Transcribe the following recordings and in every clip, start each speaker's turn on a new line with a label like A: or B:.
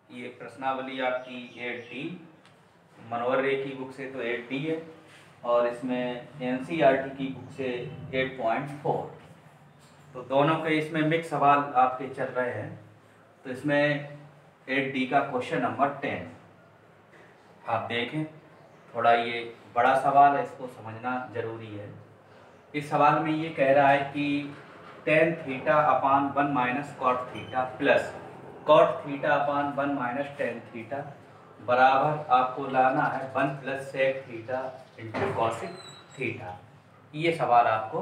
A: ये प्रश्नावली आपकी 8D, मनोहर रे की बुक से तो 8D है और इसमें NCERT की बुक से 8.4। तो दोनों के इसमें मिक्स सवाल आपके चल रहे हैं। तो इसमें 8D का क्वेश्चन नंबर 10 आप देखें। थोड़ा ये बड़ा सवाल है, इसको समझना जरूरी है। इस सवाल में ये कह रहा है कि tan theta upon 1 minus cot theta plus cot theta upon 1 minus tan theta बराबर आपको लाना है 1 plus sec theta into cosec theta. ये सवाल आपको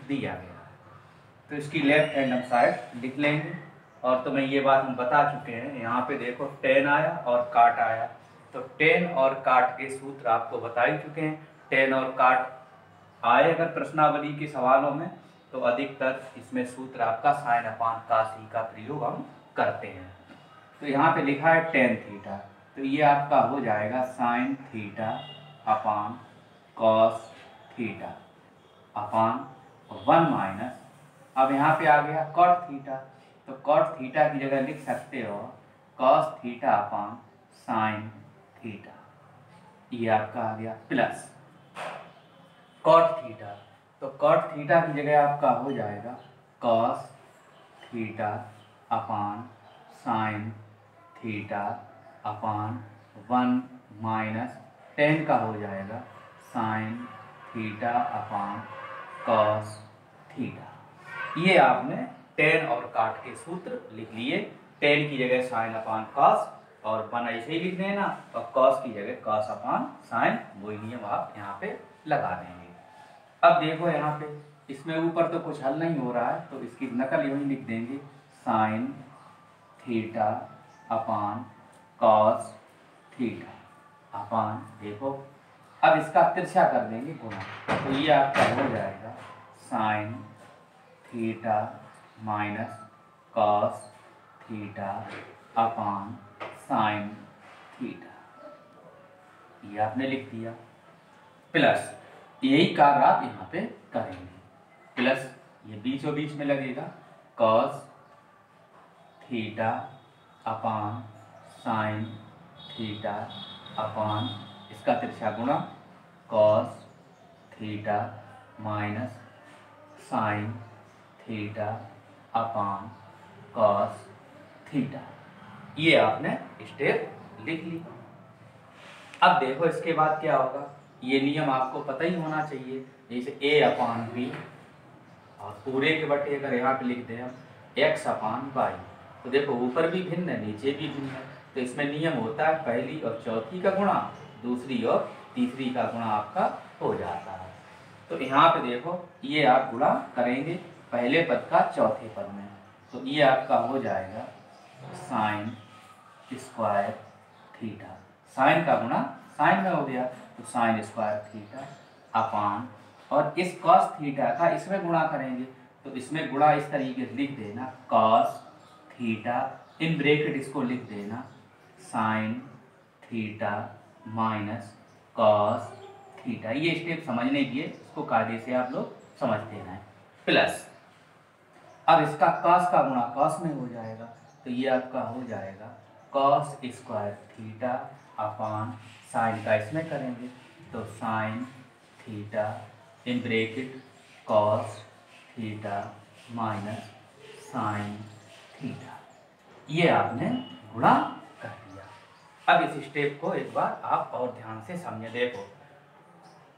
A: दिया गया है। तो इसकी लेफ्ट हैंड हम साइड लिख लेंगे। और तुम्हें ये बात हम बता चुके हैं, यहाँ पे देखो tan आया और काट आया। तो tan और काट के सूत्र आपको बता ही चुके हैं। tan और काट आए अगर प्रश्नावली के सवालों में तो अधिकतर इसमें सूत्र आपका साइन अपान कास ई का प्रयोग हम करते हैं। तो यहाँ पे लिखा है tan थीटा, तो ये आपका हो जाएगा sine theta upon cos theta upon 1 minus, अब यहाँ पे आ गया कॉट थीटा, तो कॉट थीटा की जगह लिख सकते हो कॉस थीटा अपान साइन थीटा। ये आपका आ गया प्लस कॉट थीटा, तो कॉट थीटा की जगह आपका हो जाएगा कॉस थीटा अपान sine theta upon 1 minus tan का हो जाएगा sine theta upon cos theta. ये आपने tan और काट के सूत्र लिख लिए। tan की जगह साइन अपान कॉस और 1 ऐसे ही लिख देना और कॉस की जगह कॉस अपान साइन, वही नियम आप यहाँ पे लगा देंगे। अब देखो यहाँ पे इसमें ऊपर तो कुछ हल नहीं हो रहा है, तो इसकी नकल यूँ ही लिख देंगे sine theta upon cos theta अपान, देखो अब इसका तिरछा कर देंगे गुणा, तो ये आपका हो जाएगा sign theta minus cos theta अपान साइन थीटा। ये आपने लिख दिया प्लस यही कार्य आप यहाँ पे करेंगे। प्लस ये बीचों बीच में लगेगा कॉस थीटा अपान साइन थीटा अपान, इसका तिरछा गुणा cos theta minus sine theta upon cos theta. ये आपने स्टेप लिख ली। अब देखो इसके बाद क्या होगा, ये नियम आपको पता ही होना चाहिए। जैसे a अपान बी और पूरे के बटे अगर यहाँ पे लिख दें हम x अपान वाई, तो देखो ऊपर भी भिन्न है नीचे भी भिन्न है, तो इसमें नियम होता है पहली और चौथी का गुणा दूसरी और तीसरी का गुणा आपका हो जाता है। तो यहाँ पे देखो ये आप गुणा करेंगे पहले पद का चौथे पद में, तो ये आपका हो जाएगा साइन स्क्वायर थीटा, साइन का गुणा साइन में हो गया तो साइन स्क्वायर थीटा अपान, और इस कॉस थीटा का इसमें गुणा करेंगे तो इसमें गुणा इस तरीके से लिख देना कॉस थीटा, इन ब्रैकेट इसको लिख देना sign theta minus cos theta. ये स्टेप समझने के लिए इसको कायदे से आप लोग समझ देना है। प्लस अब इसका कॉस का गुणा कॉस में हो जाएगा, तो ये आपका हो जाएगा cos square theta upon sign का इसमें करेंगे तो sign theta in bracket cos theta minus sine theta. ये आपने गुणा कर दिया। अब इस स्टेप को एक बार आप और ध्यान से समझे। देखो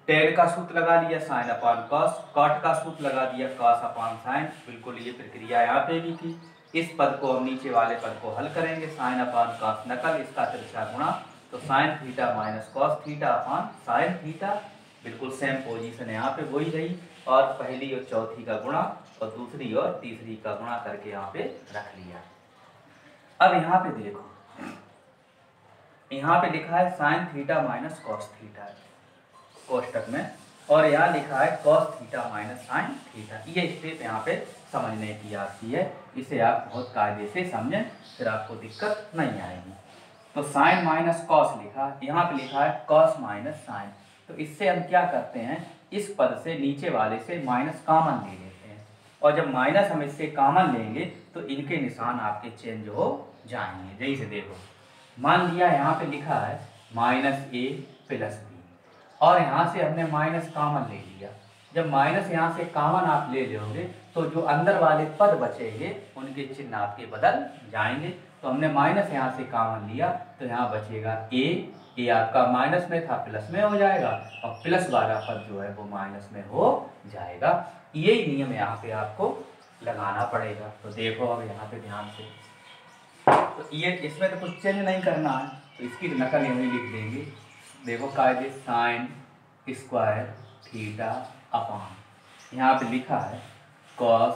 A: tan का सूत्र लगा लिया साइन अपान कॉस, कॉट का सूत्र लगा दिया कॉस अपान साइन, बिल्कुल ये प्रक्रिया यहाँ पे भी थी। इस पद को हम नीचे वाले पद को हल करेंगे, साइन अपान कॉस नकल, इसका तिरछा गुणा, तो sign theta minus cos theta अपान साइन थीटा, बिल्कुल सेम पोजीशन यहाँ पे वही रही, और पहली और चौथी का गुणा और दूसरी और तीसरी का गुणा करके यहाँ पे रख लिया। अब यहाँ पे देखो यहाँ पे लिखा है sine theta minus cos theta कोष्टक में, और यहाँ लिखा है cos theta minus sine theta. ये स्टेप यहाँ पे समझने की आती है, इसे आप बहुत कायदे से समझें, फिर आपको दिक्कत नहीं आएगी। तो साइन माइनस कॉस लिखा, यहाँ पे लिखा है कॉस माइनस साइन, तो इससे हम क्या करते हैं, इस पद से नीचे वाले से माइनस कॉमन ले लेते हैं, और जब माइनस हम इससे कॉमन लेंगे तो इनके निशान आपके चेंज हो जाएंगे। जैसे देखो मान लिया यहाँ पे लिखा है -a + b और यहाँ से हमने माइनस कॉमन ले लिया। जब माइनस यहाँ से कॉमन आप ले लोगे तो जो अंदर वाले पद बचेंगे उनके चिन्ह आपके बदल जाएंगे। तो हमने माइनस यहाँ से कॉमन लिया तो यहाँ बचेगा ए आपका माइनस में था प्लस में हो जाएगा और प्लस वाला पद जो है वो माइनस में हो जाएगा। यही नियम यहाँ पे आपको लगाना पड़ेगा। तो देखो अब यहाँ पे ध्यान से, तो ये इसमें तो कुछ चेंज नहीं करना है, तो इसकी नकल यहीं लिख देंगे। देखो कायदे साइन स्क्वायर थीटा अपान यहाँ पे लिखा है cos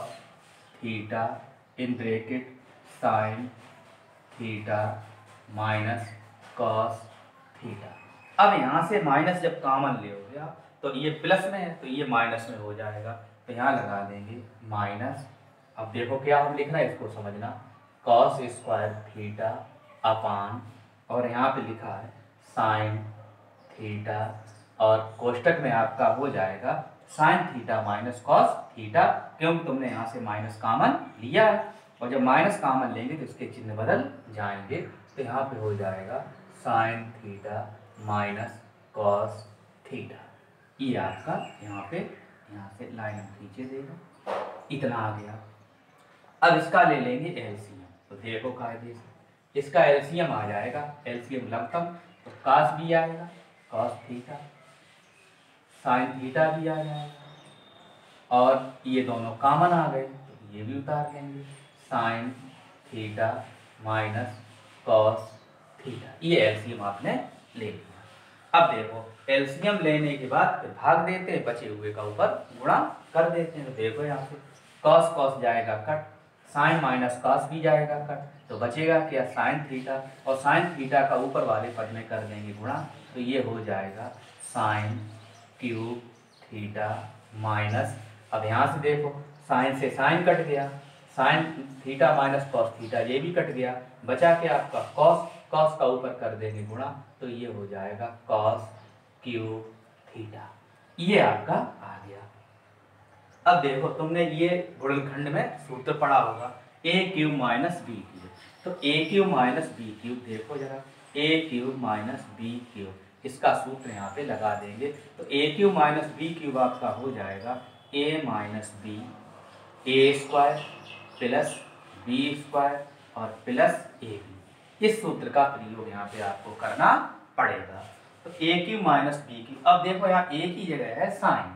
A: theta in bracket sign theta minus cos theta. अब यहाँ से माइनस जब कॉमन ले हो गया तो ये प्लस में है तो ये माइनस में हो जाएगा, तो यहाँ लगा देंगे माइनस। अब देखो क्या हम लिख रहे हैं इसको समझना, कॉस स्क्वायर थीटा अपान और यहाँ पे लिखा है साइन थीटा और कोष्टक में आपका हो जाएगा sign theta minus cos theta, क्योंकि तुमने यहाँ से माइनस कॉमन लिया है और जब माइनस कॉमन लेंगे तो इसके चिन्ह बदल जाएंगे। तो यहाँ पे हो जाएगा sign theta minus cos theta. ये आपका यहाँ से लाइन हम खींचे देगा, इतना आ गया। अब इसका ले लेंगे एलसीएम। तो देखो कायदे से इसका एलसीएम आ जाएगा, एलसीएम लमसम तो कॉस भी आएगा कॉस थीटा, साइन थीटा भी आ जाएगा और ये दोनों कॉमन आ गए तो ये भी उतार लेंगे sign theta minus cos theta. ये एलसीएम आपने ले लिया। अब देखो एलसीएम लेने के बाद फिर भाग देते हैं, बचे हुए का ऊपर गुणा कर देते हैं। तो देखो यहाँ से कॉस कॉस जाएगा कट, साइन माइनस कॉस भी जाएगा कट, तो बचेगा क्या साइन थीटा और साइन थीटा का ऊपर वाले पद में कर देंगे गुणा, तो ये हो जाएगा साइन क्यूब थीटा माइनस। अब यहाँ से देखो साइन से साइन कट गया, sine theta minus cos theta ये भी कट गया, बचा के आपका कॉस, कॉस का ऊपर कर देंगे गुणा, तो ये हो जाएगा कॉस क्यूब थीटा। ये आपका आ गया। अब देखो तुमने ये गुणनखंड में सूत्र पढ़ा होगा a cube minus B cube, तो a cube minus B cube देखो जरा, a cube minus B cube इसका सूत्र यहाँ पे लगा देंगे। तो a cube minus B cube आपका हो जाएगा a minus B A square plus B square और प्लस ए बी। इस सूत्र का प्रयोग यहाँ पे आपको करना पड़ेगा। तो a cube minus B cube, अब देखो यहाँ a की जगह है साइन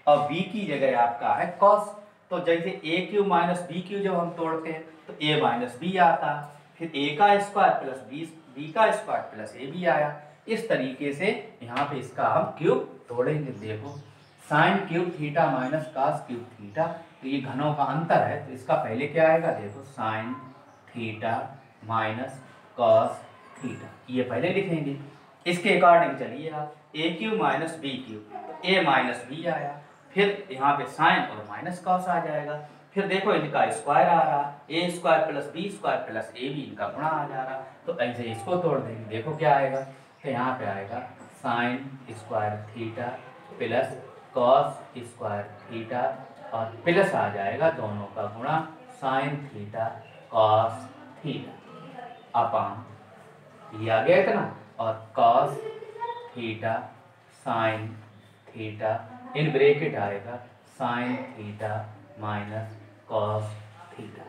A: और b की जगह आपका है कॉस, तो जैसे a cube minus B cube जब हम तोड़ते हैं तो a माइनस बी आता है, फिर a का स्क्वायर प्लस b का स्क्वायर प्लस a भी आया। इस तरीके से यहाँ पे इसका हम क्यूब तोड़ेंगे। देखो sine cube theta minus cos cube theta, तो ये घनों का अंतर है, तो इसका पहले क्या आएगा देखो sine theta minus cos theta, ये पहले लिखेंगे। इसके अकॉर्डिंग चलिए आप a cube minus B cube, तो a माइनस बी आया, फिर यहाँ पे साइन और माइनस कॉस आ जाएगा, फिर देखो इनका स्क्वायर आ रहा, a square plus B square plus A B इनका गुणा आ जा रहा, तो ऐसे इसको तोड़ देंगे। देखो क्या आएगा, तो यहाँ पे आएगा sine square theta plus cos square theta और प्लस आ जाएगा दोनों का गुणा sine theta cos theta upon ये आ गया इतना, और cos theta sine theta in bracket आएगा sine theta minus cos theta.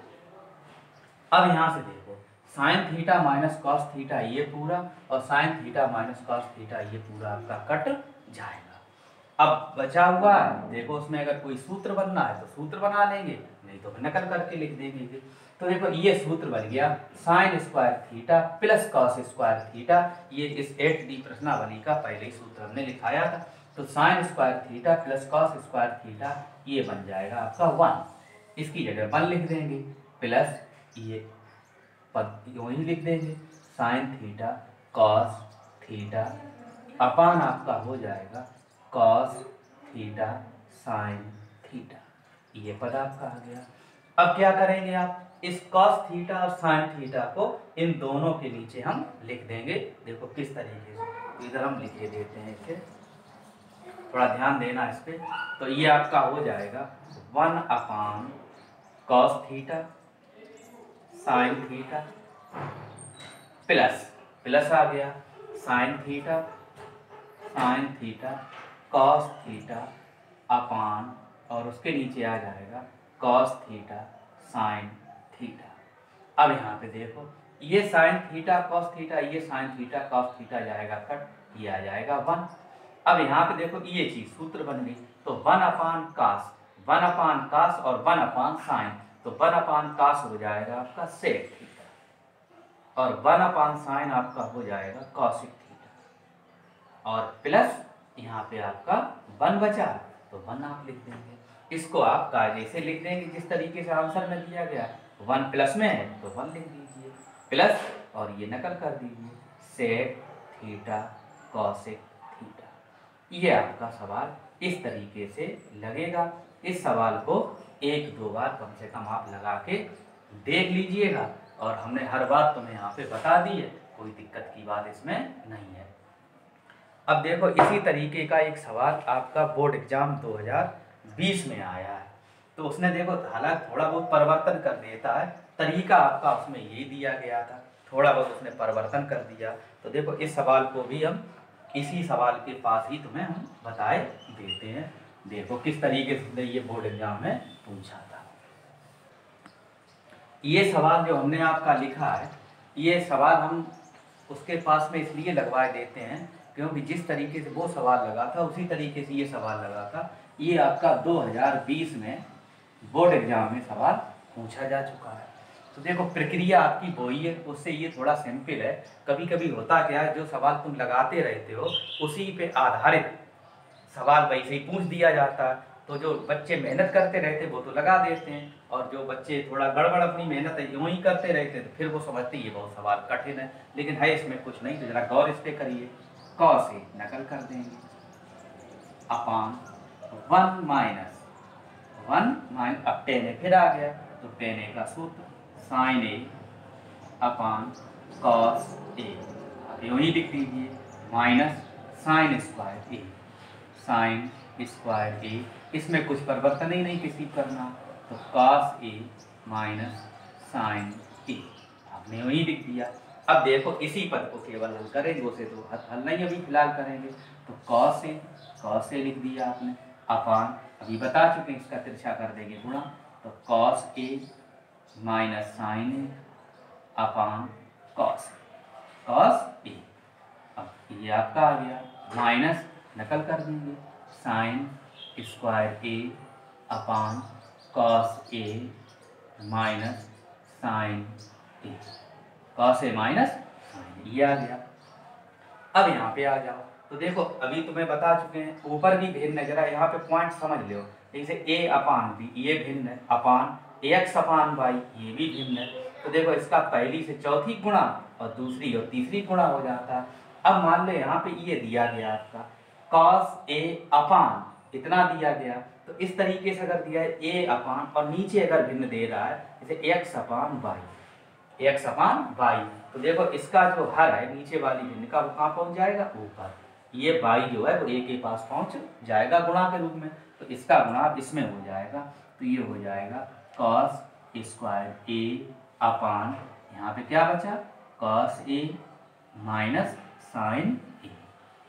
A: अब यहाँ से देखो sine theta minus cos theta ये पूरा और sine theta minus cos theta ये पूरा आपका कट जाएगा। अब बचा हुआ है देखो, उसमें अगर कोई सूत्र बनना है तो सूत्र बना लेंगे, नहीं तो नकल करके लिख देंगे। तो देखो ये सूत्र बन गया sign square theta plus cos square theta, ये इस 8D प्रश्नावली का पहले ही सूत्र हमने लिखाया था। तो sign square theta plus cos square theta ये बन जाएगा आपका 1, इसकी जगह 1 लिख देंगे, प्लस ये पद यूं ही लिख देंगे साइन थीटा कॉस थीटा अपान आपका हो जाएगा कॉस थीटा साइन थीटा, ये पद आपका आ गया। अब क्या करेंगे आप, इस कॉस थीटा और साइन थीटा को इन दोनों के नीचे हम लिख देंगे। देखो किस तरीके से, इधर हम लिखे देते हैं इसे, थोड़ा ध्यान देना इस पे। तो ये आपका हो जाएगा 1 upon cos theta sine theta plus plus आ गया sine theta cos theta upon, और उसके नीचे आ जाएगा कॉस थीटा साइन थीटा। अब यहाँ पे देखो ये साइन थीटा कॉस थीटा, ये साइन थीटा कॉस थीटा जाएगा कट, ये आ जाएगा 1। अब यहाँ पे देखो ये चीज सूत्र बन गई, तो 1 अपान कास और 1 अपान साइन, तो 1 अपान कास हो जाएगा आपका सेक थीटा और 1 अपान साइन आपका हो जाएगा कॉसिक थीटा, और प्लस यहाँ पे आपका 1 बचा तो 1 आप लिख देंगे। इसको आप कायदे से लिख देंगे जिस तरीके से आंसर में दिया गया, 1 प्लस में है तो 1 लिख दीजिए प्लस, और ये नकल कर दीजिए सेक थीटा कॉसिक थीटा। ये आपका सवाल इस तरीके से लगेगा। इस सवाल को 1-2 बार कम से कम आप लगा के देख लीजिएगा, और हमने हर बात तुम्हें यहाँ पे बता दी है, कोई दिक्कत की बात इसमें नहीं है। अब देखो इसी तरीके का एक सवाल आपका बोर्ड एग्जाम 2020 में आया है, तो उसने देखो हालांकि थोड़ा बहुत परिवर्तन कर देता है, तरीका आपका उसमें यही दिया गया था, थोड़ा बहुत उसने परिवर्तन कर दिया। तो देखो इस सवाल को भी हम इसी सवाल के पास ही तुम्हें हम बताए देते हैं। देखो किस तरीके से ये बोर्ड एग्जाम में पूछा था। ये सवाल जो हमने आपका लिखा है, ये सवाल हम उसके पास में इसलिए लगवा देते हैं क्योंकि जिस तरीके से वो सवाल लगा था उसी तरीके से ये सवाल लगा था। ये आपका 2020 में बोर्ड एग्जाम में सवाल पूछा जा चुका है। तो देखो प्रक्रिया आपकी वही है, उससे ये थोड़ा सिंपल है। कभी कभी होता क्या है, जो सवाल तुम लगाते रहते हो उसी पे आधारित सवाल वैसे ही पूछ दिया जाता है, तो जो बच्चे मेहनत करते रहते वो तो लगा देते हैं, और जो बच्चे थोड़ा गड़बड़ अपनी मेहनत है यूँ ही करते रहते तो फिर वो समझते ये बहुत सवाल कठिन है, लेकिन है इसमें कुछ नहीं। तो जरा गौर इस पर करिए। क से नकल कर देंगे अपान 1 माइनस अब टेन ए फिर आ गया, तो टेन ए का सूत्र sign A upon cos A, अब यूँ ही लिख दीजिए माइनस साइन स्क्वायर ए, इसमें कुछ परिवर्तन ही नहीं किसी करना, तो कॉस ए माइनस साइन ए, आपने यूँ ही लिख दिया। अब देखो इसी पद को केवल हल करेंगे, उसे तो हल नहीं अभी फिलहाल करेंगे, तो कॉस ए लिख दिया आपने अपान, अभी बता चुके हैं इसका तिरछा कर देंगे गुणा, तो cos A minus sine A upon cos A. अब ये आपका आ गया माइनस, नकल कर देंगे sine square A upon cos A minus sine A, cos A minus sign, ये आ गया। अब यहाँ पे आ जाओ, तो देखो अभी तुम्हें बता चुके हैं ऊपर भी भिन्न है, जरा यहाँ पे पॉइंट समझ लो। जैसे ए अपान बी ये भिन्न है, अपान एक्स अपान वाई ये भी भिन्न है, तो देखो इसका पहली से चौथी गुणा और दूसरी और तीसरी गुणा हो जाता है। अब मान लो यहाँ पे ये दिया गया आपका कॉस ए अपान इतना दिया गया, तो इस तरीके से अगर दिया है ए अपान और नीचे अगर भिन्न दे रहा है जैसे एक्स अपान वाई, तो देखो इसका जो हर है नीचे वाली भिन्न का वो कहाँ पहुँच जाएगा, ऊपर, ये वाई जो है वो ए के पास पहुँच जाएगा गुणा के रूप में, तो इसका गुणा इसमें हो जाएगा, तो ये हो जाएगा कॉस स्क्वायर ए अपान, यहाँ पे क्या बचा कॉस ए माइनस साइन ए,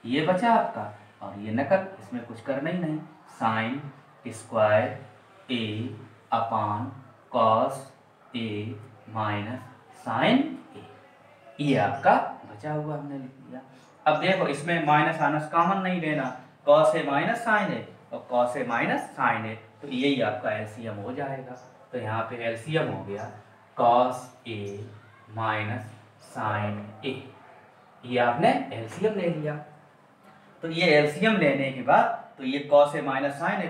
A: ये बचा आपका, और ये नकल इसमें कुछ करना ही नहीं, sine square A upon cos A minus sine ए, ये आपका बचा हुआ हमने लिख दिया। अब देखो इसमें माइनस आनस कॉमन नहीं लेना, cos A minus sine A और cos A minus sine A, तो यही आपका एलसीएम हो जाएगा। तो यहाँ पे एलसीएम हो गया कॉस ए माइनस साइन ए, ये आपने एलसीएम ले लिया। तो ये एलसीएम लेने के बाद तो ये कॉस ए माइनस साइन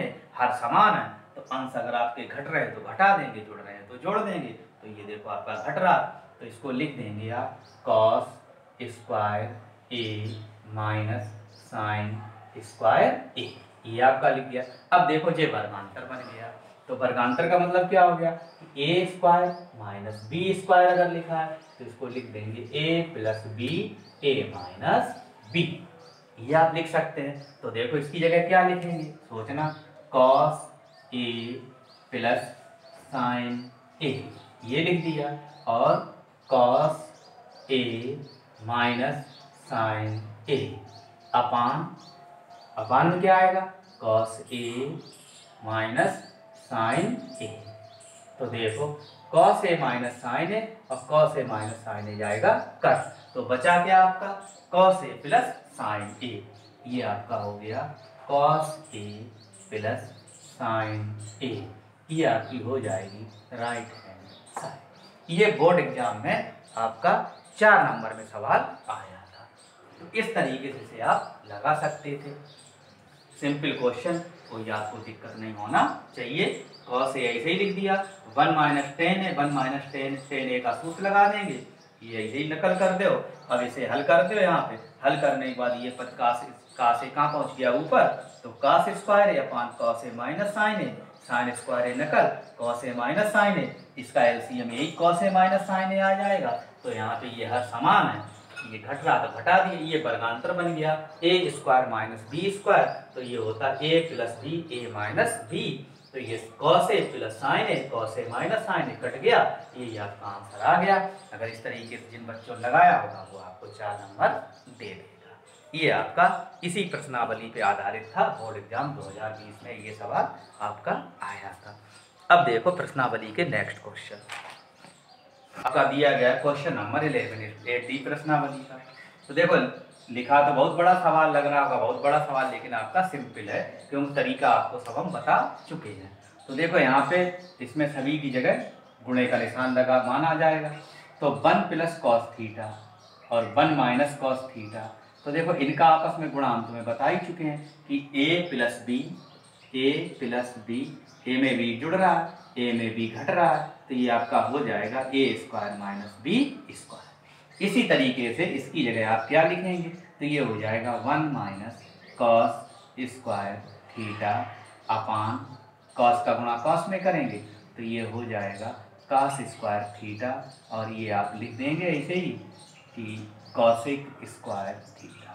A: ए हर समान है, तो अंश अगर आपके घट रहे हैं तो घटा देंगे, जुड़ रहे हैं तो जोड़ देंगे, तो ये देखो आपका घट रहा, तो इसको लिख देंगे आप कॉस स्क्वायर ए माइनस साइन स्क्वायर ए, ये आपका लिख दिया। अब देखो ये वर्गांतर बन गया, तो वर्गांतर का मतलब क्या हो गया, ए स्क्वायर माइनस बी स्क्वायर अगर लिखा है तो इसको लिख देंगे ए प्लस बी ए माइनस बी, ये आप लिख सकते हैं। तो देखो इसकी जगह क्या लिखेंगे, सोचना कॉस ए प्लस साइन ए, ये लिख दिया, और cos A minus sine A अपान में क्या आएगा, cos A minus sine A. तो देखो cos A minus sine A और कॉस ए माइनस साइन ए जाएगा कट, तो बचा क्या आपका कॉस ए प्लस साइन ए। ये आपका हो गया कॉस ए प्लस साइन ए, ये आपकी हो जाएगी राइट हैंड साइड। ये बोर्ड एग्जाम में आपका 4 नंबर में सवाल आया था। तो इस तरीके से आप लगा सकते थे, सिंपल क्वेश्चन, कोई आपको दिक्कत नहीं होना चाहिए। कॉस ए ऐसे ही लिख दिया, 1 माइनस टेन है, 1 माइनस टेन ए का सूत्र लगा देंगे, ये ऐसे ही नकल कर दो। अब इसे हल कर दो, यहाँ पे हल करने के बाद ये पद कास ए कहाँ पहुँच गया ऊपर, तो कास square A upon cos A minus sine A, sine square ए नकल कॉस ए माइनस साइन ए, इसका एलसीएम यही कॉस ए माइनस साइन ए आ जाएगा। तो यहाँ पे ये हर समान है, ये घट रहा तो घटा दिए, ये वर्गांतर बन गया ए स्क्वायर माइनस बी स्क्वायर, तो ये होता है ए प्लस बी ए माइनस बी। तो ये cos A plus sine A, cos A minus sine A cut गया, ये आपका आंसर आ गया। अगर इस तरीके से जिन बच्चों ने लगाया होगा वो आपको 4 नंबर दे देगा। ये आपका इसी प्रश्नावली पे आधारित था, बोर्ड एग्जाम 2020 में ये सवाल आपका आया था। अब देखो प्रश्नावली के नेक्स्ट क्वेश्चन आपका दिया गया क्वेश्चन नंबर 11 8D प्रश्नावली का। तो देखो लिखा तो बहुत बड़ा सवाल लग रहा होगा, बहुत बड़ा सवाल, लेकिन आपका सिंपल है क्योंकि तरीका आपको सब हम बता चुके हैं। तो देखो यहाँ पे इसमें सभी की जगह गुणे का निशान लगा माना जाएगा। तो 1 प्लस कॉस थीटा और 1 माइनस कॉस थीटा, तो देखो इनका आपस में गुणा हम तुम्हें बता ही चुके हैं कि ए प्लस बी, ए में बी जुड़ रहा है, ए में बी घट रहा है, तो ये आपका हो जाएगा ए स्क्वायर माइनस बी स्क्वायर। इसी तरीके से इसकी जगह आप क्या लिखेंगे, तो ये हो जाएगा 1 minus cos square theta upon cos का गुणा कॉस में करेंगे, तो ये हो जाएगा कॉस स्क्वायर थीटा, और ये आप लिख देंगे ऐसे ही कि cosec square theta,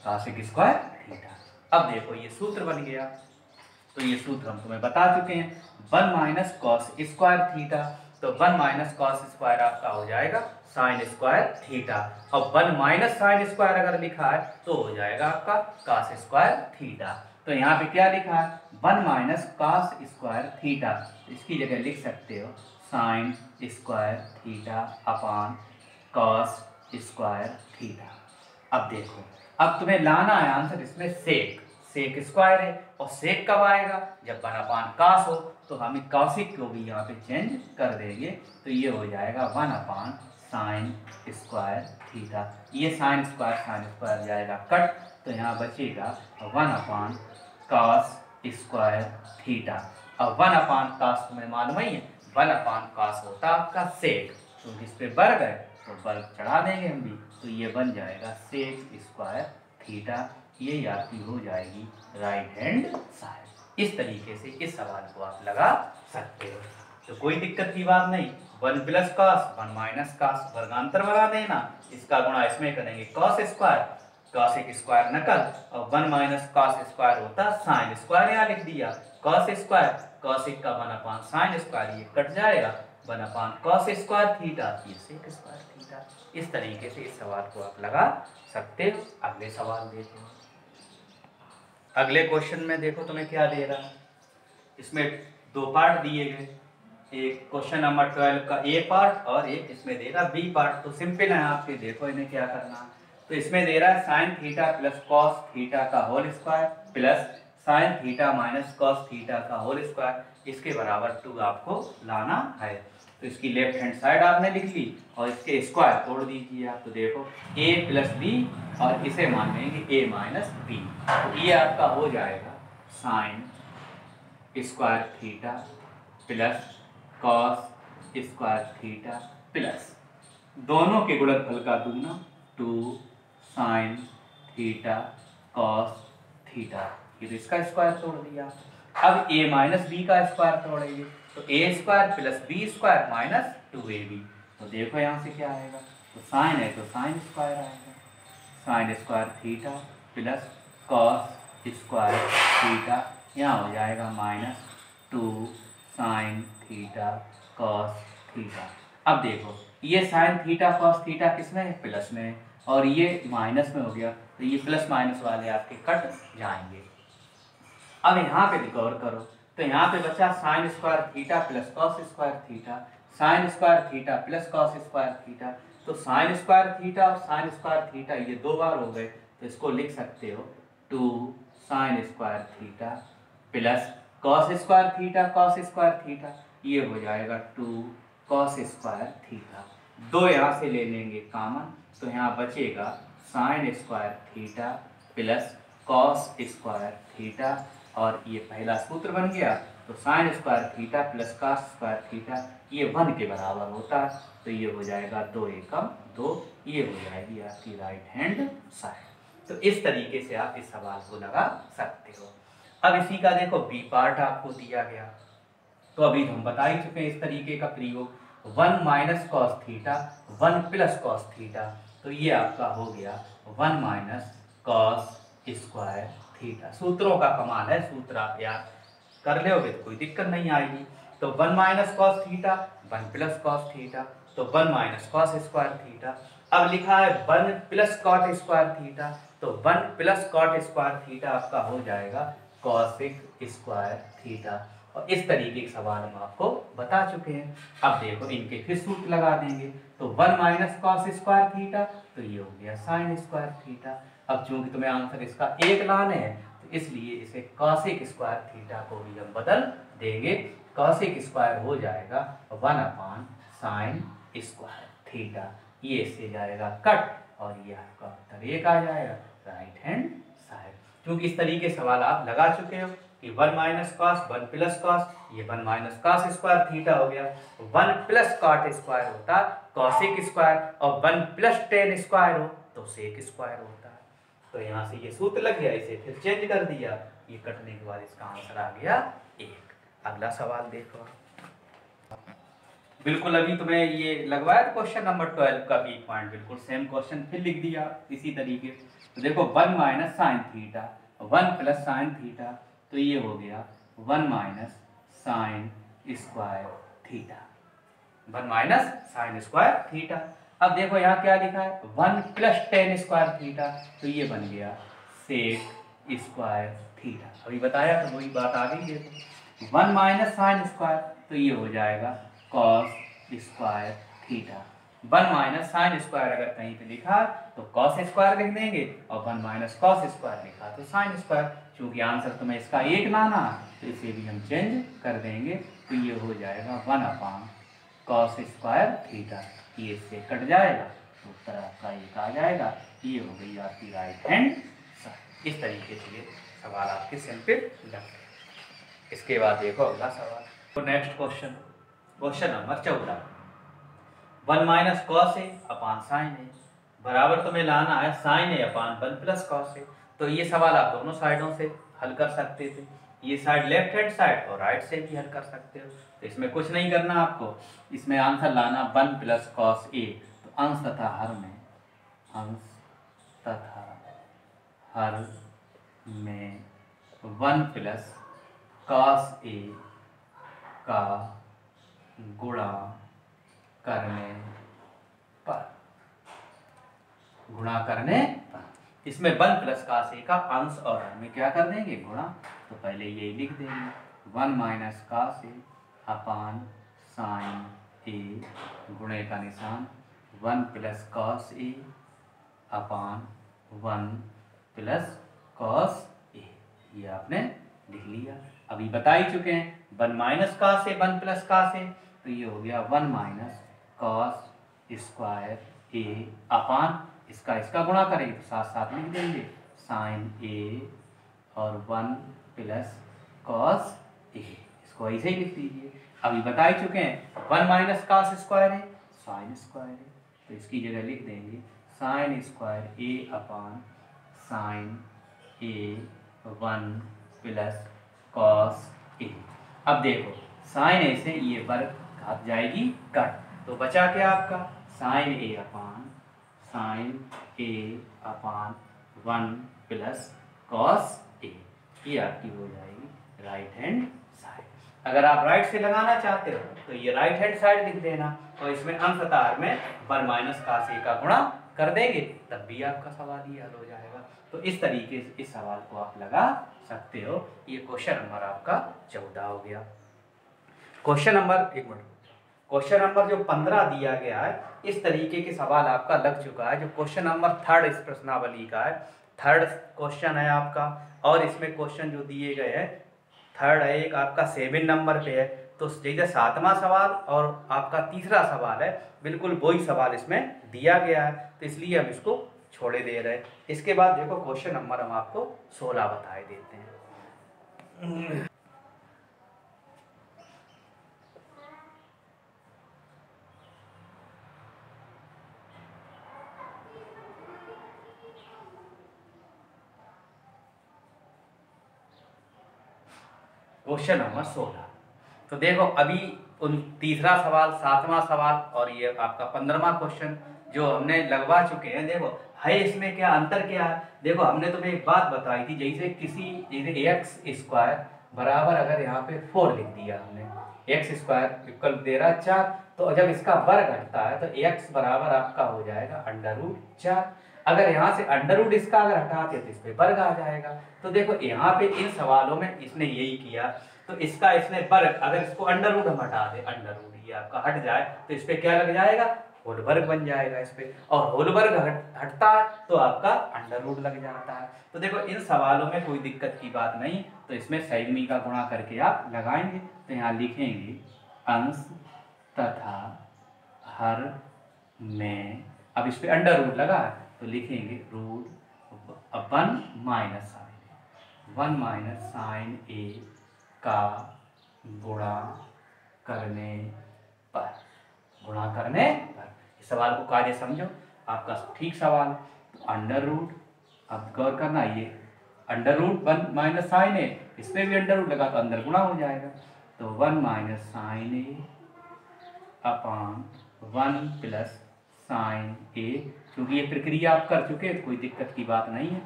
A: cosec square theta. अब देखो ये सूत्र बन गया, तो ये सूत्र हम तुम्हें बता चुके हैं, 1 माइनस कॉस स्क्वायर थीटा, तो 1 माइनस कॉस स्क्वायर आपका हो जाएगा साइन स्क्वायर थीटा, और 1 माइनस साइन स्क्वायर अगर लिखा है तो हो जाएगा आपका कॉस स्क्वायर थीटा। तो यहाँ पे क्या लिखा है, 1 माइनस कॉस स्क्वायर थीटा, इसकी जगह लिख सकते हो sign square theta upon cos square theta. अब देखो, अब तुम्हें लाना है आंसर इसमें सेक स्क्वायर है, और सेक कब आएगा, जब 1 अपान कॉस हो, तो हम कॉसिक को भी यहाँ पे चेंज कर देंगे, तो ये हो जाएगा 1 अपान साइन स्क्वायर थीटा। ये साइन स्क्वायर जाएगा कट, तो यहाँ बचेगा 1 अपान कॉस स्क्वायर थीटा, और 1 अपान कॉस तुम्हें मालूम ही है, 1 अपान कॉस होता आपका सेक, तो इस पे वर्ग है तो वर्ग चढ़ा देंगे हम भी, तो ये बन जाएगा सेक स्क्वायर थीटा, ये आपकी हो जाएगी राइट हैंड साइड। इस तरीके से इस सवाल को आप लगा सकते हो, तो कोई दिक्कत की बात नहीं। 1 प्लस कॉस 1 माइनस कॉस वर्गांतर बना देना, इसका गुणा इसमें करेंगे कॉस स्क्वायर, कॉसिक स्क्वायर नकल, और 1 माइनस कॉस स्क्वायर होता साइन स्क्वायर, यहाँ लिख दिया कॉस स्क्वायर, कॉसिक का 1 अपान साइन स्क्वायर, ये कट जाएगा 1 अपान कॉस स्क्वायर थीटा, ये सेक स्क्वायर थीटा। इस तरीके से इस सवाल को आप लगा सकते हो। अगले सवाल देखो, अगले क्वेश्चन में देखो तुम्हें क्या दे रहा है, इसमें 2 पार्ट दिए गए, एक क्वेश्चन नंबर 12 का ए पार्ट और एक इसमें दे रहा बी पार्ट। तो सिंपल है आपके, देखो इन्हें क्या करना है। तो इसमें दे रहा है sine theta plus cos theta का whole square plus sine theta minus cos theta का होल स्क्वायर, इसके बराबर 2 आपको लाना है। तो इसकी लेफ्ट हैंड साइड आपने लिख ली और इसके स्क्वायर तोड़ दीजिए आप, तो देखो a प्लस बी और इसे मान लेंगे a माइनस बी, तो ये आपका हो जाएगा sign square theta plus cos square theta plus दोनों के गुणनफल का दूना 2 साइन थीटा कॉस थीटा, ये तो इसका स्क्वायर तोड़ दिया। अब a माइनस बी का स्क्वायर तोड़ेंगे, तो a square plus B square minus 2ab, तो देखो यहाँ से क्या आएगा, तो साइन है तो साइन स्क्वायर आएगा, sine square theta plus cos square theta, यहाँ हो जाएगा minus 2 sign theta cos theta. अब देखो ये साइन थीटा कॉस थीटा किसमें है, प्लस में है, और ये माइनस में हो गया, तो ये प्लस माइनस वाले आपके कट जाएंगे। अब यहाँ पे गौर करो, तो यहाँ पे बचा sign square theta plus cos square theta, sign square theta plus cos square theta. तो साइन स्क्वायर थीटा और साइन स्क्वायर थीटा ये दो बार हो गए, तो इसको लिख सकते हो 2 sign square theta plus cos square theta cos square theta, ये हो जाएगा 2 कॉस स्क्वायर थीटा। दो यहाँ से ले लेंगे कॉमन, तो यहाँ बचेगा sign square theta plus cos square theta, और ये पहला सूत्र बन गया। तो sign square theta plus cos square theta ये 1 के बराबर होता है, तो ये हो जाएगा 2 एकम 2, ये हो जाएगी आपकी राइट हैंड साइड। तो इस तरीके से आप इस सवाल को लगा सकते हो। अब इसी का देखो बी पार्ट आपको दिया गया, तो अभी हम बता ही चुके हैं इस तरीके का प्रयोग, 1 minus cos theta 1 plus cos theta, तो ये आपका हो गया 1 माइनस कॉस स्क्वायर थीटा। सूत्रों का कमाल है, सूत्र आप याद कर लोगे तो कोई दिक्कत नहीं आएगी। तो 1 minus cos theta 1 plus cos theta, तो 1 माइनस कॉस स्क्वायर थीटा। अब लिखा है 1 प्लस कॉट स्क्वायर थीटा, तो 1 प्लस कॉट स्क्वायर थीटा आपका हो जाएगा कॉसिक स्क्वायर थीटा। और इस तरीके के सवाल हम आपको बता चुके हैं। अब देखो इनके फिर सूत्र लगा देंगे, तो 1 माइनस कॉस स्क्वायर थीटा, तो ये हो गया साइन स्क्वायर थीटा। अब चूंकि तुम्हें आंसर इसका एक लाने हैं, तो इसलिए इसे कॉसिक स्क्वायर थीटा को भी हम बदल देंगे, कॉसिक स्क्वायर हो जाएगा 1 अपान साइन स्क्वायर थीटा, ये इससे जाएगा कट, और ये आपका उत्तर एक आ जाएगा राइट हैंड साइड। क्योंकि इस तरीके सवाल आप लगा चुके हो कि 1 माइनस कॉस 1 प्लस कॉस, ये 1 माइनस कॉस स्क्वायर थीटा हो गया, 1 प्लस कॉट स्क्वायर होता कॉसिक स्क्वायर, और 1 प्लस टेन स्क्वायर हो तो सेक स्क्वायर होता है। तो यहाँ से ये सूत्र लग गया, इसे फिर चेंज कर दिया, ये कटने के बाद इसका आंसर आ गया 1। अगला सवाल देखो, बिल्कुल अभी तुम्हें ये लगवाया था क्वेश्चन नंबर 12 का बी पॉइंट, बिल्कुल सेम क्वेश्चन फिर लिख दिया इसी तरीके। तो देखो 1 minus sine theta 1 plus sine theta, तो ये हो गया 1 minus sign square theta, 1 minus sign square theta. अब देखो यहाँ क्या लिखा है 1 प्लस टेन स्क्वायर थीटा, तो ये बन गया सेक स्क्वायर थीटा। अभी बताया तो वही बात आ गई। देखो 1 माइनस साइन स्क्वायर, तो ये हो जाएगा cos square theta. 1 minus sine square अगर कहीं पे लिखा तो कॉस स्क्वायर लिख देंगे, और 1 माइनस कॉस स्क्वायर लिखा तो साइन स्क्वायर। चूंकि आंसर तुम्हें इसका एक लाना तो इसे भी हम चेंज कर देंगे, तो ये हो जाएगा 1 अपान कॉस स्क्वायर थीटा, ये इससे कट जाएगा, तो उत्तर आपका एक आ जाएगा। ये हो गई आपकी राइट हैंड साइड। इस तरीके से ये सवाल आपके सिंपल लग। इसके बाद देखो अगला सवाल, तो next question, question number 14, 1 minus cos A upon sine A, बराबर तुम्हें लाना है sine A upon 1 plus cos A. तो ये सवाल आप दोनों साइडों से हल कर सकते थे, ये साइड लेफ्ट हैंड साइड और राइट से भी हल कर सकते हो। तो इसमें कुछ नहीं करना आपको, इसमें आंसर लाना 1 प्लस कॉस ए, तो अंश तथा हर में, अंश तथा हर में 1 प्लस कॉस ए का गुणा करने पर, गुणा करने पर, इसमें 1 प्लस कॉस ए का अंश और हर में क्या कर देंगे गुणा, तो पहले यही लिख देंगे 1 minus cos A upon sine ए, गुणे का निशान 1 plus cos A upon 1 plus cos ए, ये आपने लिख लिया। अभी बता ही चुके हैं 1 minus cos A 1 plus cos A, तो ये हो गया 1 माइनस कॉस स्क्वायर ए अपान इसका गुणा करेंगे तो साथ साथ लिख देंगे साइन ए और 1 प्लस कॉस ए, इसको ऐसे ही लिख दीजिए। अभी बता ही चुके हैं 1 माइनस कॉस स्क्वायर है साइन स्क्वायर है, तो इसकी जगह लिख देंगे sine square A upon sine A 1 plus cos ए। अब देखो साइन ए से ये वर्ग घात जाएगी कट, तो बचा क्या आपका sign A upon 1 plus cos ए, ये आपकी हो जाएगी राइट हैंड साइड। अगर आप राइट से लगाना चाहते हो तो ये राइट हैंड साइड लिख देना और इसमें अंशतः में 1 माइनस cos A का गुणा कर देंगे, तब भी आपका सवाल ये हल हो जाएगा। तो इस तरीके से इस सवाल को आप लगा सकते हो। ये क्वेश्चन नंबर आपका 14 हो गया। क्वेश्चन नंबर जो 15 दिया गया है, इस तरीके के सवाल आपका लग चुका है। जो क्वेश्चन नंबर 3 इस प्रश्नावली का है, 3rd क्वेश्चन है आपका, और इसमें क्वेश्चन जो दिए गए हैं 3rd है, एक आपका 7 नंबर पे है। तो जैसे 7वां सवाल और आपका तीसरा सवाल है, बिल्कुल वही सवाल इसमें दिया गया है, तो इसलिए हम इसको छोड़े दे रहे हैं। इसके बाद देखो क्वेश्चन नंबर हम आपको 16 बताए देते हैं। Question number 16। तो देखो अभी तीसरा सवाल, 7वां सवाल और ये आपका 15वां क्वेश्चन जो हमने लगवा चुके हैं। देखो है इसमें क्या अंतर क्या है, देखो हमने तुम्हें एक बात बताई थी, जैसे एक्स स्क्वायर बराबर अगर यहाँ पे 4 लिख दिया हमने, एक्स स्क्वायर इक्वल दे रहा 4, तो जब इसका वर्ग घटता है तो एक्स बराबर आपका हो जाएगा √4। अगर यहाँ से अंडर इसका अगर हटाते तो इस पे वर्ग आ जाएगा। तो देखो यहाँ पे इन सवालों में इसने यही किया, तो इसका इसने वर्ग, अगर इसको अंडर रूट हम हटा दे, अंडर रूट ये आपका हट जाए तो इस पे क्या लग जाएगा, होल वर्ग बन जाएगा इस पे, और होल वर्ग हटता है तो आपका अंडर रूट लग जाता है। तो देखो इन सवालों में कोई दिक्कत की बात नहीं, तो इसमें संयुग्मी का गुणा करके आप लगाएंगे। तो यहाँ लिखेंगे अंश तथा हर में, अब इस पे अंडर रूट लगा है तो लिखेंगे √1 माइनस साइन ए का गुणा करने पर, इस सवाल को कार्य समझो, आपका ठीक सवाल। अंडर रूट, अब गौर करना, ये अंडर रूट 1 माइनस साइन ए, इसमें भी अंडर रूट लगा तो अंदर गुणा हो जाएगा, तो 1 माइनस साइन ए अपॉन 1 प्लस साइन ए, क्योंकि ये प्रक्रिया आप कर चुके हैं तो कोई दिक्कत की बात नहीं है,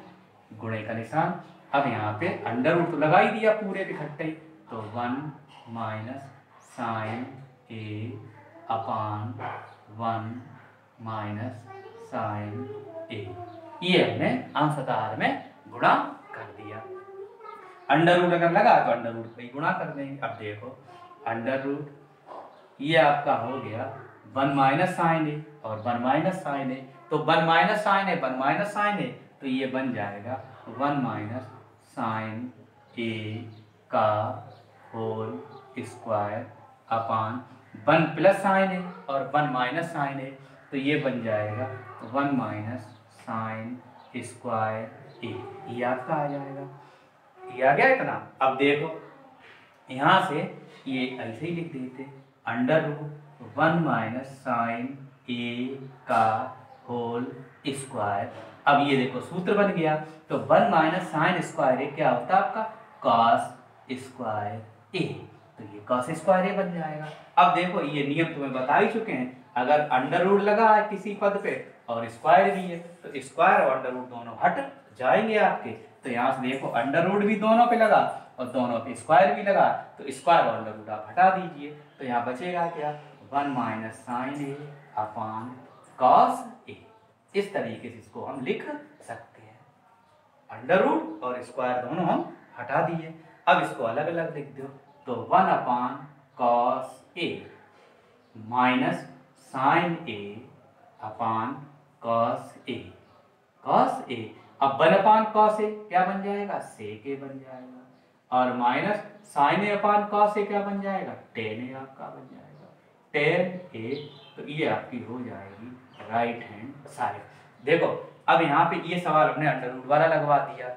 A: गुणे का निशान। अब यहाँ पे अंडर रूट तो लगा ही दिया पूरे इकट्ठे, तो 1 माइनस साइन ए अपॉन 1 माइनस साइन ए, ये हमने अंशतः में गुणा कर दिया। अंडर रूट अगर लगा तो अंडर रूट पे गुणा कर देंगे। अब देखो अंडर रूट ये आपका हो गया 1 माइनस साइन ए और 1 माइनस साइन ए, तो 1 minus sine A 1 minus sine A, तो ये बन जाएगा 1 माइनस साइन ए का whole square upon 1 plus sine A और 1 माइनस साइन ए, तो ये बन जाएगा 1 माइनस साइन स्क्वायर ए, ये आपका आ जाएगा। ये आ गया इतना। अब देखो यहाँ से ये ऐसे ही लिख देते, under root 1 minus sine A का होल स्क्वायर। अब ये देखो सूत्र बन गया, तो 1 माइनस साइन स्क्वायर ए क्या होता है आपका कॉस स्क्वायर ए, तो ये कॉस स्क्वायर ए बन जाएगा। अब देखो ये नियम तुम्हें बता ही चुके हैं, अगर अंडर रूट लगा है किसी पद पे और स्क्वायर भी है तो स्क्वायर और अंडर रूट दोनों हट जाएंगे आपके। तो यहाँ से देखो अंडर रूट भी दोनों पे लगा और दोनों पे स्क्वायर भी लगा, तो स्क्वायर और अंडर रूट आप हटा दीजिए, तो यहाँ बचेगा क्या 1 minus sine A upon cos A. इस तरीके से इसको हम लिख सकते हैं, अंडर रूट और स्क्वायर दोनों हम हटा दिए। अब इसको अलग अलग लिख दो, तो 1 upon cos A minus sine A upon cos A, cos A. अब 1 अपॉन कॉस ए क्या बन जाएगा, सेक ए बन जाएगा, और minus sine A upon cos A क्या बन जाएगा, टेन ए आपका बन जाएगा, टेन ए। तो ये आपकी हो जाएगी राइट हैंड साइड। देखो अब यहाँ पे ये सवाल हमने अंडर रूट वाला लगवा दिया,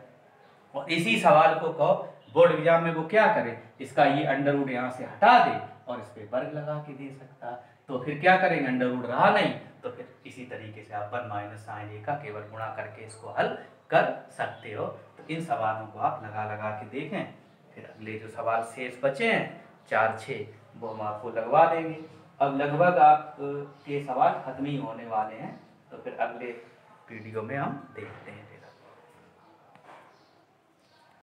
A: और इसी सवाल को कहो बोर्ड एग्जाम में वो क्या करे, इसका ये अंडर रूट यहाँ से हटा दे और इस पे वर्ग लगा के दे सकता, तो फिर क्या करेंगे, अंडर रूट रहा नहीं तो फिर इसी तरीके से आप 1 माइनस साइन ए का केवल गुणा करके इसको हल कर सकते हो। तो इन सवालों को आप लगा लगा के देखें, फिर अगले जो सवाल शेष बचे हैं 4-6 वो हम आपको लगवा देंगे। अब लगभग आप के सवाल खत्म ही होने वाले हैं, तो फिर अगले वीडियो में हम देखते हैं।